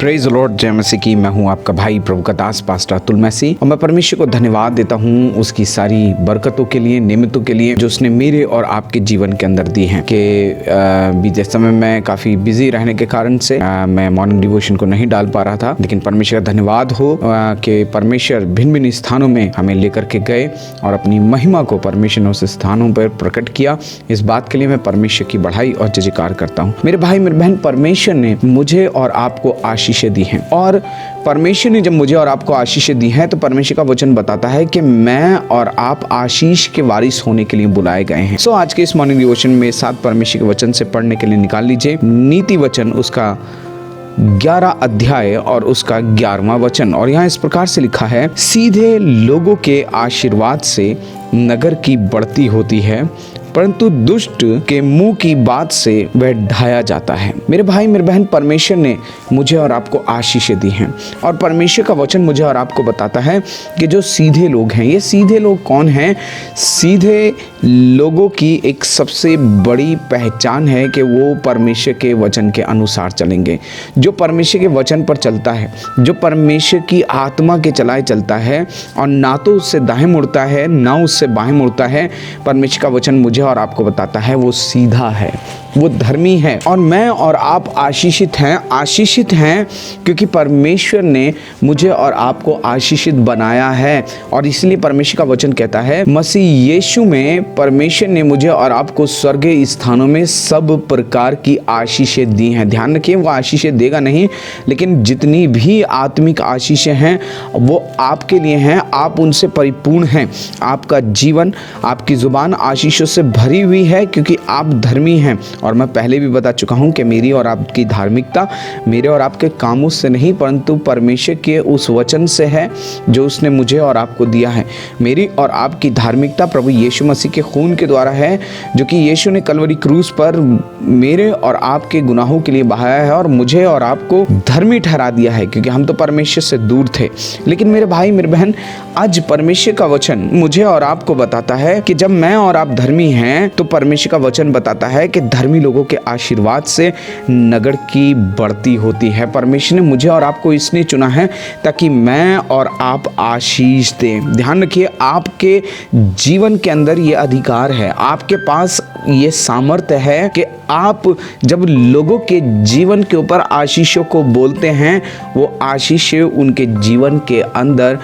Praise Lord, जय मसीह की। मैं हूं आपका भाई प्रभु का दास पास्टर अतुल मसीह, और मैं परमेश्वर को धन्यवाद देता हूं उसकी सारी बरकतों के लिए, निमित्तों के लिए जो उसने मेरे और आपके जीवन के अंदर दी हैं। कि बीते समय मैं काफ़ी बिजी रहने के कारण से मैं मॉर्निंग डिवोशन को नहीं डाल पा रहा था, लेकिन परमेश्वर का धन्यवाद हो कि परमेश्वर भिन्न भिन्न स्थानों में हमें लेकर के गए और अपनी महिमा को परमेश्वर ने उस स्थानों पर प्रकट किया। इस बात के लिए मैं परमेश्वर की बढ़ाई और जय जयकार करता हूँ। मेरे भाई मेरे बहन, परमेश्वर ने मुझे और आपको आशीषें दी हैं, और परमेश्वर ने जब मुझे और आपको आशीषें दी हैं तो परमेश्वर का वचन बताता है कि मैं और आप आशीष के वारिस होने के लिए बुलाए गए हैं। सो आज के इस मॉर्निंग डिवोशन में 7 परमेश्वर के वचन से पढ़ने के लिए निकाल लीजिए नीति वचन, उसका 11 अध्याय और उसका 11वां वचन। और यहाँ इस प्रकार से लिखा है, सीधे लोगों के आशीर्वाद से नगर की बढ़ती होती है, परंतु दुष्ट के मुंह की बात से वह ढाया जाता है। मेरे भाई मेरे बहन, परमेश्वर ने मुझे और आपको आशीषें दी हैं, और परमेश्वर का वचन मुझे और आपको बताता है कि जो सीधे लोग हैं, ये सीधे लोग कौन हैं? सीधे लोगों की एक सबसे बड़ी पहचान है कि वो परमेश्वर के वचन के अनुसार चलेंगे। जो परमेश्वर के वचन पर चलता है, जो परमेश्वर की आत्मा के चलाए चलता है, और ना तो उससे दाएं मुड़ता है ना उससे बाएं मुड़ता है, परमेश्वर का वचन मुझे और आपको बताता है वो सीधा है, वो धर्मी है। और मैं और आप आशीषित हैं क्योंकि परमेश्वर ने मुझे और आपको आशीषित बनाया है। और इसलिए परमेश्वर का वचन कहता है, मसीह यीशु में परमेश्वर ने मुझे और आपको स्वर्गीय स्थानों में सब प्रकार की आशीषें दी हैं। ध्यान रखिए, वो आशीषें देगा नहीं, लेकिन जितनी भी आत्मिक आशीषें हैं वो आपके लिए हैं। आप उनसे परिपूर्ण हैं। आपका जीवन, आपकी जुबान आशीषों से भरी हुई है क्योंकि आप धर्मी हैं। और मैं पहले भी बता चुका हूं कि मेरी और आपकी धार्मिकता मेरे और आपके कामों से नहीं, परंतु परमेश्वर के उस वचन से है जो उसने मुझे और आपको दिया है। मेरी और आपकी धार्मिकता प्रभु यीशु मसीह के खून के द्वारा है, जो कि यीशु ने कलवरी क्रूस पर मेरे और आपके गुनाहों के लिए बहाया है और मुझे और आपको धर्मी ठहरा दिया है, क्योंकि हम तो परमेश्वर से दूर थे। लेकिन मेरे भाई मेरे बहन, आज परमेश्वर का वचन मुझे और आपको बताता है कि जब मैं और आप धर्मी हैं तो परमेश्वर का वचन बताता है कि धर्मी लोगों के आशीर्वाद से नगर की बढ़ती होती है। परमेश्वर ने मुझे और आपको इसलिए चुना है ताकि मैं और आप आशीष दें। ध्यान रखिए, आपके जीवन के अंदर ये अधिकार है, आपके पास ये सामर्थ्य है कि आप जब लोगों के जीवन के ऊपर आशीषों को बोलते हैं, वो आशीषें उनके जीवन के अंदर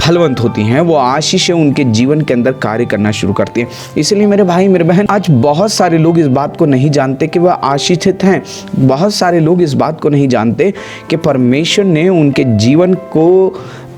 फलवंत होती हैं, वो आशीषें उनके जीवन के अंदर कार्य करना शुरू करती हैं। इसलिए मेरे भाई मेरे बहन, आज बहुत सारे लोग इस बात को नहीं जानते कि वह आशीषित हैं। बहुत सारे लोग इस बात को नहीं जानते कि परमेश्वर ने उनके जीवन को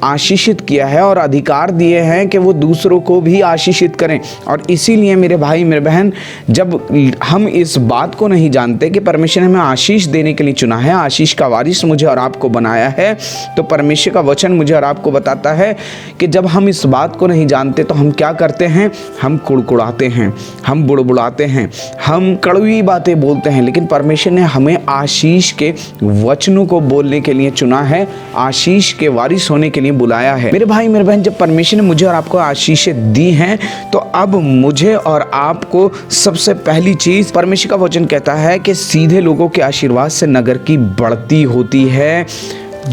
आशीषित किया है और अधिकार दिए हैं कि वो दूसरों को भी आशीषित करें। और इसीलिए मेरे भाई मेरे बहन, जब हम इस बात को नहीं जानते कि परमेश्वर ने हमें आशीष देने के लिए चुना है, आशीष का वारिस मुझे और आपको बनाया है, तो परमेश्वर का वचन मुझे और आपको बताता है कि जब हम इस बात को नहीं जानते तो हम क्या करते हैं? हम कुड़कुड़ाते हैं, हम बुड़बुड़ाते हैं, हम कड़वी बातें बोलते हैं। लेकिन परमेश्वर ने हमें आशीष के वचनों को बोलने के लिए चुना है, आशीष के वारिस होने के लिए बुलाया है। मेरे भाई मेरे बहन, जब परमेश्वर ने मुझे और आपको आशीषें दी हैं तो अब मुझे और आपको सबसे पहली चीज परमेश्वर का वचन कहता है कि सीधे लोगों के आशीर्वाद से नगर की बढ़ती होती है।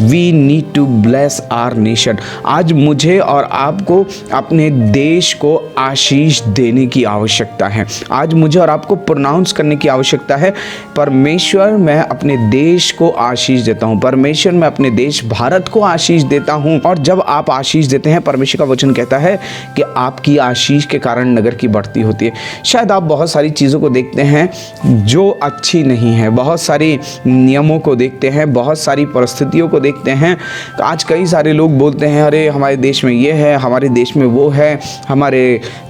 We need to bless our nation। आज मुझे और आपको अपने देश को आशीष देने की आवश्यकता है। आज मुझे और आपको प्रोनाउंस करने की आवश्यकता है, परमेश्वर मैं अपने देश को आशीष देता हूँ, परमेश्वर मैं अपने देश भारत को आशीष देता हूँ। और जब आप आशीष देते हैं, परमेश्वर का वचन कहता है कि आपकी आशीष के कारण नगर की बढ़ती होती है। शायद आप बहुत सारी चीज़ों को देखते हैं जो अच्छी नहीं है, बहुत सारी नियमों को देखते हैं, बहुत सारी परिस्थितियों को देखते हैं। आज कई सारे लोग बोलते हैं, अरे हमारे देश में ये है, हमारे देश में वो है, हमारे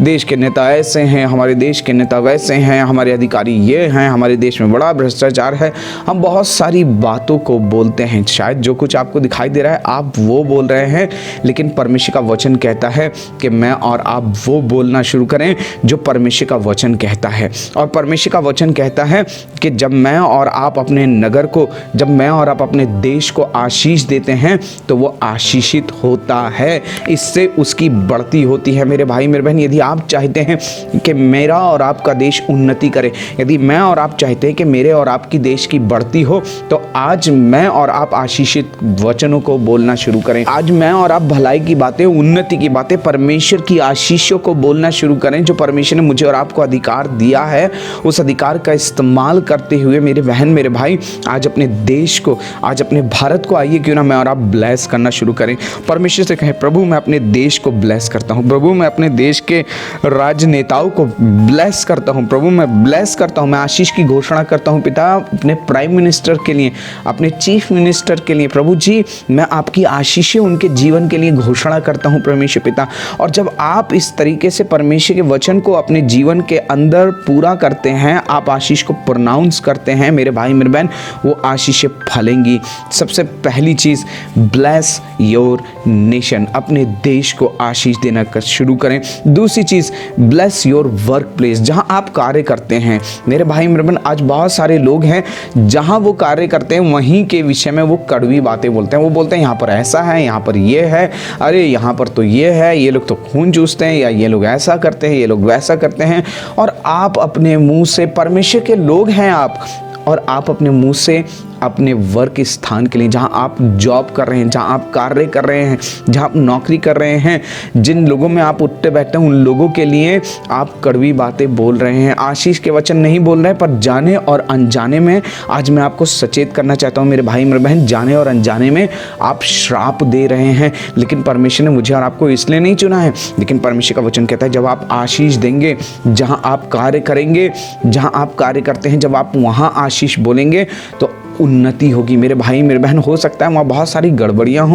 देश के नेता ऐसे हैं, हमारे देश के नेता वैसे हैं, हमारे अधिकारी ये हैं, हमारे देश में बड़ा भ्रष्टाचार है। हम बहुत सारी बातों को बोलते हैं। शायद जो कुछ आपको दिखाई दे रहा है आप वो बोल रहे हैं, लेकिन परमेश्वर का वचन कहता है कि मैं और आप वो बोलना शुरू करें जो परमेश्वर का वचन कहता है। और परमेश्वर का वचन कहता है कि जब मैं और आप अपने नगर को, जब मैं और आप अपने देश को आशीष आशीष देते हैं तो वो आशीषित होता है, इससे उसकी बढ़ती होती है। मेरे भाई मेरे बहन, यदि आप चाहते हैं कि मेरा और आपका देश उन्नति करे, यदि मैं और आप चाहते हैं कि मेरे और आपकी देश की बढ़ती हो, तो आज मैं और आप आशीषित वचनों को बोलना शुरू करें। आज मैं और आप भलाई की बातें, उन्नति की बातें, परमेश्वर की आशीषों को बोलना शुरू करें। जो परमेश्वर ने मुझे और आपको अधिकार दिया है, उस अधिकार का इस्तेमाल करते हुए मेरे बहन मेरे भाई, आज अपने देश को, आज अपने भारत को आइए क्यों ना मैं और आप ब्लेस करना शुरू करें। परमेश्वर से कहें, प्रभु मैं अपने देश को ब्लेस करता हूँ, प्रभु मैं अपने देश के राजनेताओं को ब्लेस करता हूँ, प्रभु मैं ब्लेस करता हूँ, मैं आशीष की घोषणा करता हूँ पिता, अपने प्राइम मिनिस्टर के लिए, अपने चीफ मिनिस्टर के लिए। प्रभु जी, मैं आपकी आशीषें उनके जीवन के लिए घोषणा करता हूँ परमेश्वर पिता। और जब आप इस तरीके से परमेश्वर के वचन को अपने जीवन के अंदर पूरा करते हैं, आप आशीष को प्रोनाउंस करते हैं मेरे भाई मेरे बहन, वो आशीषें फलेंगी। सबसे पहली चीज, ब्लेस योर नेशन, अपने देश को आशीष देना शुरू करें। दूसरी चीज, ब्लेस योर वर्क प्लेस, जहां आप कार्य करते हैं। मेरे भाई मेरे बहन, आज बहुत सारे लोग हैं जहां वो कार्य करते हैं वहीं के विषय में वो कड़वी बातें बोलते हैं। वो बोलते हैं यहाँ पर ऐसा है, यहाँ पर ये है, अरे यहाँ पर तो ये है, ये लोग तो खून चूसते हैं, या ये लोग ऐसा करते हैं, ये लोग वैसा करते हैं। और आप अपने मुंह से, परमेश्वर के लोग हैं आप, और आप अपने मुंह से अपने वर्क स्थान के लिए, जहां आप जॉब कर रहे हैं, जहां आप कार्य कर रहे हैं, जहां आप नौकरी कर रहे हैं, जिन लोगों में आप उठते बैठते हैं, उन लोगों के लिए आप कड़वी बातें बोल रहे हैं, आशीष के वचन नहीं बोल रहे हैं। पर जाने और अनजाने में आज मैं आपको सचेत करना चाहता हूं मेरे भाई मेरे बहन, जाने और अनजाने में आप श्राप दे रहे हैं। लेकिन परमेश्वर ने मुझे और आपको इसलिए नहीं चुना है। लेकिन परमेश्वर का वचन कहता है, जब आप आशीष देंगे, जहां आप कार्य करेंगे, जहां आप कार्य करते हैं, जब आप वहां आशीष बोलेंगे तो उन्नति होगी। मेरे भाई मेरे बहन, हो सकता है वहाँ बहुत सारी गड़बड़ियाँ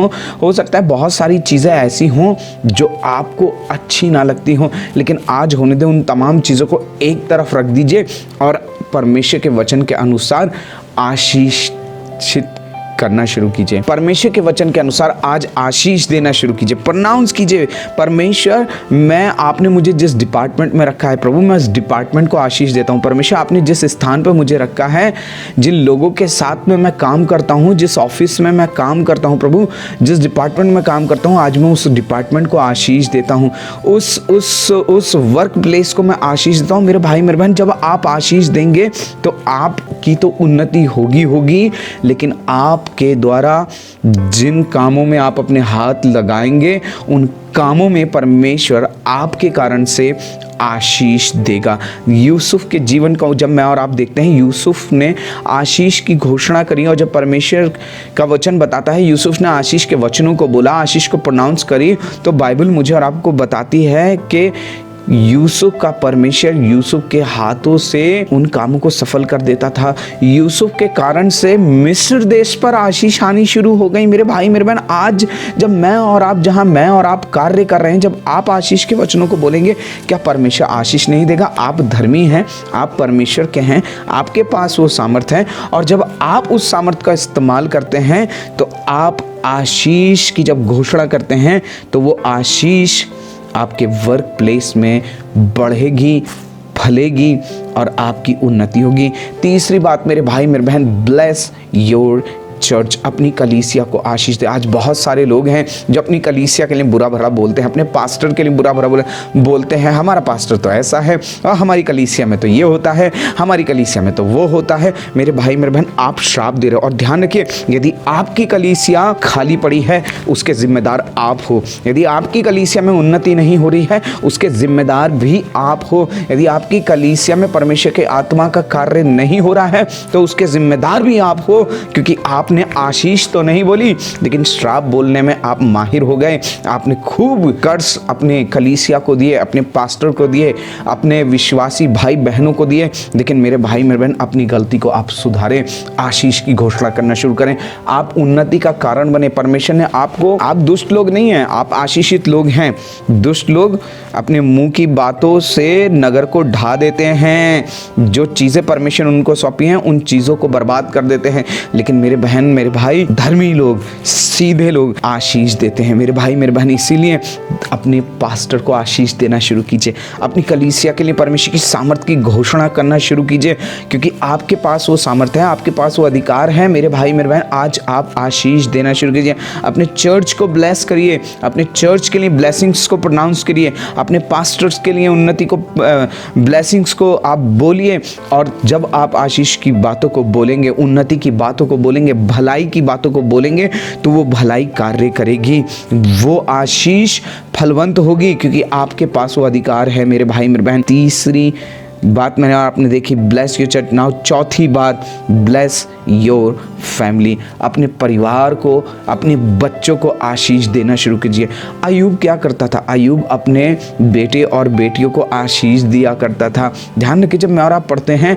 हो सकता है बहुत सारी चीज़ें ऐसी हों जो आपको अच्छी ना लगती हों, लेकिन आज होने दें उन तमाम चीज़ों को एक तरफ रख दीजिए और परमेश्वर के वचन के अनुसार आशीषित करना शुरू कीजिए। परमेश्वर के वचन के अनुसार आज आशीष देना शुरू कीजिए, प्रोनाउंस कीजिए, परमेश्वर मैं, आपने मुझे जिस डिपार्टमेंट में रखा है प्रभु, मैं उस डिपार्टमेंट को आशीष देता हूँ। परमेश्वर, आपने जिस स्थान पर मुझे रखा है, जिन लोगों के साथ में मैं काम करता हूँ, जिस ऑफिस में मैं काम करता हूँ प्रभु, जिस डिपार्टमेंट में काम करता हूँ, आज मैं उस डिपार्टमेंट को आशीष देता हूँ, उस वर्क प्लेस को मैं आशीष देता हूँ। मेरे भाई मेरे बहन, जब आप आशीष देंगे तो आपकी तो उन्नति होगी, लेकिन आप के द्वारा जिन कामों में आप अपने हाथ लगाएंगे, उन कामों में परमेश्वर आपके कारण से आशीष देगा। यूसुफ के जीवन का जब मैं और आप देखते हैं, यूसुफ ने आशीष की घोषणा करी, और जब परमेश्वर का वचन बताता है यूसुफ ने आशीष के वचनों को बोला, आशीष को प्रोनाउंस करी, तो बाइबल मुझे और आपको बताती है कि यूसुफ का परमेश्वर यूसुफ के हाथों से उन कामों को सफल कर देता था। यूसुफ के कारण से मिस्र देश पर आशीष आनी शुरू हो गई। मेरे भाई मेरे बहन, आज जब मैं और आप, जहां मैं और आप कार्य कर रहे हैं, जब आप आशीष के वचनों को बोलेंगे, क्या परमेश्वर आशीष नहीं देगा? आप धर्मी हैं, आप परमेश्वर के हैं, आपके पास वो सामर्थ्य है, और जब आप उस सामर्थ्य का इस्तेमाल करते हैं तो आप आशीष की जब घोषणा करते हैं तो वो आशीष आपके वर्क प्लेस में बढ़ेगी, फलेगी और आपकी उन्नति होगी। तीसरी बात मेरे भाई मेरे बहन, ब्लेस योर चर्च, अपनी कलीसिया को आशीष दे। आज बहुत सारे लोग हैं जो अपनी कलीसिया के लिए बुरा भला बोलते हैं, अपने पास्टर के लिए बुरा भला बोलते हैं, हमारा पास्टर तो ऐसा है, और हमारी कलीसिया में तो ये होता है, हमारी कलीसिया में तो वो होता है। मेरे भाई मेरे बहन, आप श्राप दे रहे हो। और ध्यान रखिए, यदि आपकी कलीसिया खाली पड़ी है, उसके जिम्मेदार आप हो। यदि आपकी कलीसिया में उन्नति नहीं हो रही है, उसके जिम्मेदार भी आप हो। यदि आपकी कलीसिया में परमेश्वर के आत्मा का कार्य नहीं हो रहा है, तो उसके जिम्मेदार भी आप हो, क्योंकि आपने आशीष तो नहीं बोली, लेकिन श्राप बोलने में आप माहिर हो गए। आपने खूब कर्ज अपने कलीसिया को दिए, अपने पास्टर को दिए, अपने विश्वासी भाई बहनों को दिए। लेकिन मेरे भाई मेरे बहन, अपनी गलती को आप सुधारें, आशीष की घोषणा करना शुरू करें, आप उन्नति का कारण बने। परमेश्वर ने आपको, आप दुष्ट लोग नहीं हैं, आप आशीषित लोग हैं। दुष्ट लोग अपने मुंह की बातों से नगर को ढा देते हैं, जो चीज़ें परमेश्वर उनको सौंपी हैं उन चीज़ों को बर्बाद कर देते हैं। लेकिन मेरे बहन बहन, मेरे भाई, धर्मी लोग, सीधे लोग आशीष देते हैं। मेरे भाई मेरे बहन, इसीलिए अपने पास्टर को आशीष देना शुरू कीजिए। अपनी कलीसिया के लिए परमेश्वर की सामर्थ की घोषणा करना शुरू कीजिए, क्योंकि आपके पास वो सामर्थ है, आपके पास वो अधिकार है। मेरे भाई मेरे बहन, आज आप आशीष देना शुरू कीजिए। अपने चर्च को ब्लेस करिए, अपने चर्च के लिए ब्लेसिंग्स को प्रोनाउंस करिए, अपने पास्टर्स के लिए उन्नति को, ब्लेसिंग्स को आप बोलिए। और जब आप आशीष की बातों को बोलेंगे, उन्नति की बातों को बोलेंगे, भलाई की बातों को बोलेंगे, तो वो भलाई कार्य करेगी, वो आशीष फलवंत होगी, क्योंकि आपके पास वो अधिकार है। मेरे भाई मेरे बहन, तीसरी बात मैंने आपने देखी, ब्लेस योर चर्च। नाउ चौथी बात, ब्लेस योर फैमिली। अपने परिवार को, अपने बच्चों को आशीष देना शुरू कीजिए। अय्यूब क्या करता था? अय्यूब अपने बेटे और बेटियों को आशीष दिया करता था। ध्यान रखिए, जब मैं और आप पढ़ते हैं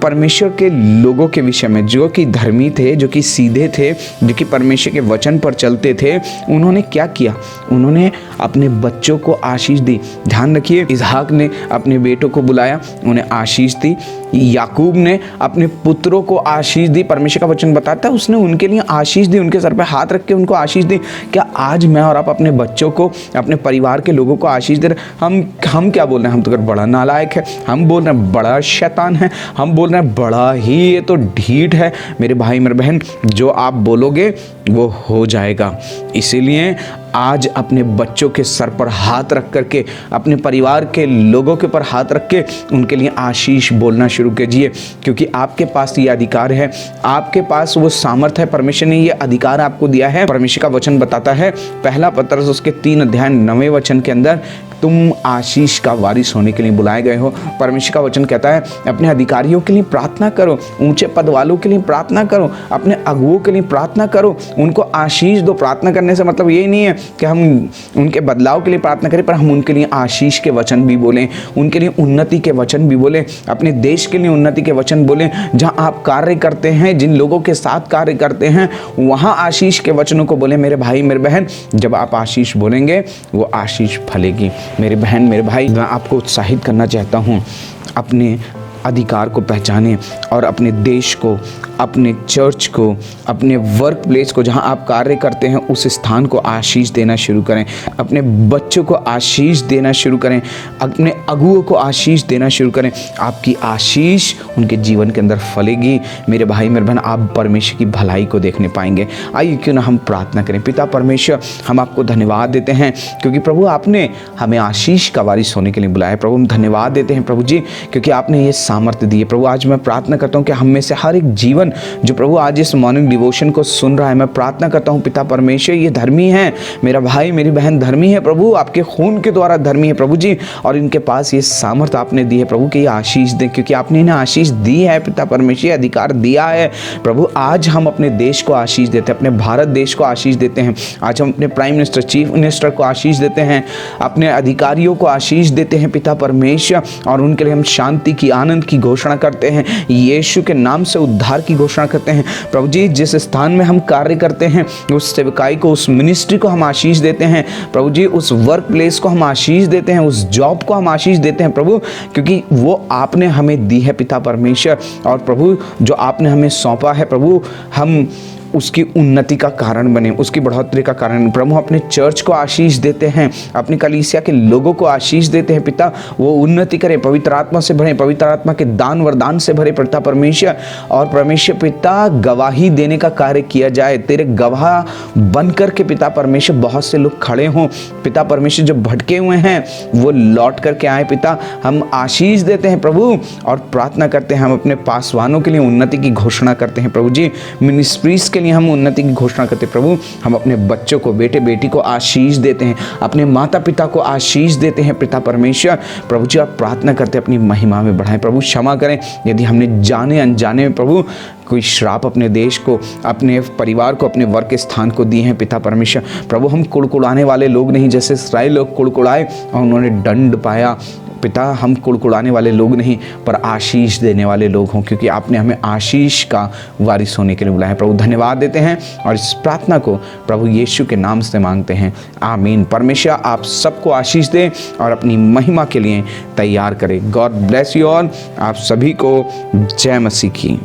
परमेश्वर के लोगों के विषय में, जो कि धर्मी थे, जो कि सीधे थे, जो कि परमेश्वर के वचन पर चलते थे, उन्होंने क्या किया? उन्होंने अपने बच्चों को आशीष दी। ध्यान रखिए, इसहाक ने अपने बेटों को बुलाया, उन्हें आशीष दी। याकूब ने अपने पुत्रों को आशीष दी। परमेश्वर का वचन बताता है उसने उनके लिए आशीष दी, उनके सर पे हाथ रख के उनको आशीष दी। क्या आज मैं और आप अपने बच्चों को, अपने परिवार के लोगों को आशीष दे रहे? हम क्या बोल रहे हैं? हम तो बड़ा नालायक है, हम बोल रहे हैं बड़ा शैतान है, हम बोल रहे हैं बड़ा ही ये तो ढीठ है। मेरे भाई मेरे बहन, जो आप बोलोगे वो हो जाएगा। इसीलिए आज अपने बच्चों के सर पर हाथ रख करके, अपने परिवार के लोगों के ऊपर हाथ रख के उनके लिए आशीष बोलना शुरू कीजिए, क्योंकि आपके पास ये अधिकार है, आपके पास वो सामर्थ्य है। परमेश्वर ने ये अधिकार आपको दिया है। परमेश्वर का वचन बताता है, पहला पत्रस उसके 3 अध्याय 9वें वचन के अंदर, तुम आशीष का वारिस होने के लिए बुलाए गए हो। परमेश्वर का वचन कहता है, अपने अधिकारियों के लिए प्रार्थना करो, ऊंचे पद वालों के लिए प्रार्थना करो, अपने अगुओं के लिए प्रार्थना करो, उनको आशीष दो। प्रार्थना करने से मतलब ये नहीं है कि हम उनके बदलाव के लिए प्रार्थना करें, पर हम उनके लिए आशीष के वचन भी बोलें, उनके लिए उन्नति के वचन भी बोलें, अपने देश के लिए उन्नति के वचन बोलें। जहाँ आप कार्य करते हैं, जिन लोगों के साथ कार्य करते हैं, वहाँ आशीष के वचनों को बोलें। मेरे भाई मेरे बहन, जब आप आशीष बोलेंगे वो आशीष फलेगी। मेरे बहन मेरे भाई, मैं आपको उत्साहित करना चाहता हूँ, अपने अधिकार को पहचानें और अपने देश को, अपने चर्च को, अपने वर्क प्लेस को, जहां आप कार्य करते हैं, उस स्थान को आशीष देना शुरू करें। अपने बच्चों को आशीष देना शुरू करें, अपने अगुओं को आशीष देना शुरू करें। आपकी आशीष उनके जीवन के अंदर फलेगी। मेरे भाई मेरे बहन, आप परमेश्वर की भलाई को देखने पाएंगे। आइए क्यों ना हम प्रार्थना करें। पिता परमेश्वर, हम आपको धन्यवाद देते हैं, क्योंकि प्रभु आपने हमें आशीष का वारिस होने के लिए बुलाया। प्रभु हम धन्यवाद देते हैं प्रभु जी, क्योंकि आपने ये सामर्थ्य दी है। प्रभु आज मैं प्रार्थना करता हूँ कि हम में से हर एक जीवन जो प्रभु आज इस मॉर्निंग डिवोशन को सुन रहा है, मैं प्रार्थना करता हूँ पिता परमेश्वर, ये धर्मी है, मेरा भाई मेरी बहन धर्मी है प्रभु, आपके खून के द्वारा धर्मी है प्रभु जी, और इनके पास ये सामर्थ्य आपने दी है प्रभु कि ये आशीष दें, क्योंकि आपने इन्हें आशीष दी है पिता परमेश्वर, अधिकार दिया है प्रभु। आज हम अपने देश को आशीष देते हैं, अपने भारत देश को आशीष देते हैं। आज हम अपने प्राइम मिनिस्टर, चीफ मिनिस्टर को आशीष देते हैं, अपने अधिकारियों को आशीष देते हैं पिता परमेश्वर, और उनके लिए हम शांति की, आनंद की घोषणा करते हैं, यीशु के नाम से उद्धार की घोषणा करते हैं प्रभु जी। जिस स्थान में हम कार्य करते हैं, उस सेवकाई को, उस मिनिस्ट्री को हम आशीष देते हैं प्रभु जी, उस वर्क प्लेस को हम आशीष देते हैं, उस जॉब को हम आशीष देते हैं प्रभु, क्योंकि वो आपने हमें दी है पिता परमेश्वर, और प्रभु जो आपने हमें सौंपा है प्रभु, हम उसकी उन्नति का कारण बने, उसकी बढ़ोतरी का कारण। प्रभु अपने चर्च को आशीष देते हैं, अपनी कलीसिया के लोगों को आशीष देते हैं पिता, वो उन्नति करें, पवित्र आत्मा से भरे, पवित्र आत्मा के दान वरदान से भरे पिता परमेश्वर, और परमेश्वर पिता गवाही देने का कार्य किया जाए, तेरे गवाह बन करके पिता परमेश्वर बहुत से लोग खड़े हों पिता परमेश्वर, जो भटके हुए हैं वो लौट करके आए पिता। हम आशीष देते हैं प्रभु और प्रार्थना करते हैं, हम अपने पासवानों के लिए उन्नति की घोषणा करते हैं प्रभु जी, मिनिस्ट्रीज के लिए हम उन्नति की घोषणा करते हैं प्रभु। हम अपने बच्चों को, बेटे बेटी को आशीष देते हैं, अपने माता पिता को आशीष देते हैं पिता परमेश्वर। प्रभु जी आप प्रार्थना करते हैं अपनी महिमा में बढ़ाएं प्रभु, क्षमा करें यदि हमने जाने अनजाने में प्रभु कोई श्राप अपने देश को, अपने परिवार को, अपने वर्क स्थान को दिए हैं पिता परमेश्वर। प्रभु हम कुड़कुड़ाने वाले लोग नहीं, जैसे इस्राएल लोग कुड़कुड़ाए और उन्होंने दंड पाया पिता, हम कुड़कुड़ाने वाले लोग नहीं पर आशीष देने वाले लोग हों, क्योंकि आपने हमें आशीष का वारिस होने के लिए बुलाया। प्रभु धन्यवाद देते हैं और इस प्रार्थना को प्रभु यीशु के नाम से मांगते हैं, आमीन। परमेश्वर आप सबको आशीष दें और अपनी महिमा के लिए तैयार करें। God bless you all. आप सभी को जय मसीह की।